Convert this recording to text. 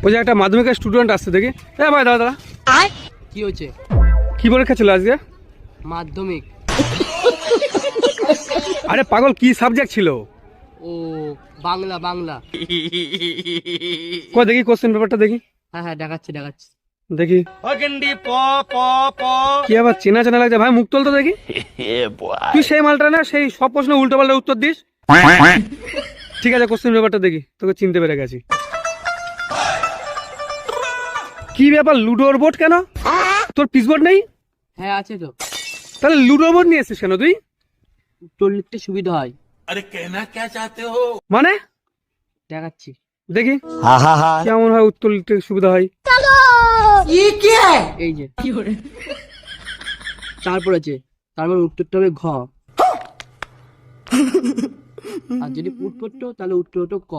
ওই যে একটা মাধ্যমিকের স্টুডেন্ট আসছে দেখি। ভাই দাদা দাদা, কি হয়েছে? কি পরীক্ষা ছিল আজকে? মাধ্যমিক। আরে পাগল, কি সাবজেক্ট ছিল? ও বাংলা বাংলা। কই দেখি কোশ্চেন পেপারটা দেখি। হ্যাঁ দেখাচ্ছি দেখি কি আবার চেনা চেনা লাগছে। ভাই মুখ তোল তো দেখি। তুই সেই মালটা না, সেই সব প্রশ্ন উল্টো পাল্টা উত্তর দিস। ঠিক আছে, কোশ্চেন পেপারটা দেখি, তোকে চিনতে পেরে গেছি। কি ব্যাপার, লুডোর বোর্ড কেন? তোর পিসবোর্ড নেই? হ্যাঁ আছে তো। তাহলে লুডোর বোর্ড নিয়ে এসেছিস কেন তুই? উত্তর লিখতে সুবিধা হয়। মানে দেখাচ্ছি দেখি কেমন হয় উত্তর লিখতে সুবিধা হয়। এই যে তারপর আছে, তারপর উত্তরটা হবে ঘ, আর যদি পুট পড়তো তাহলে উত্তর হতো ক।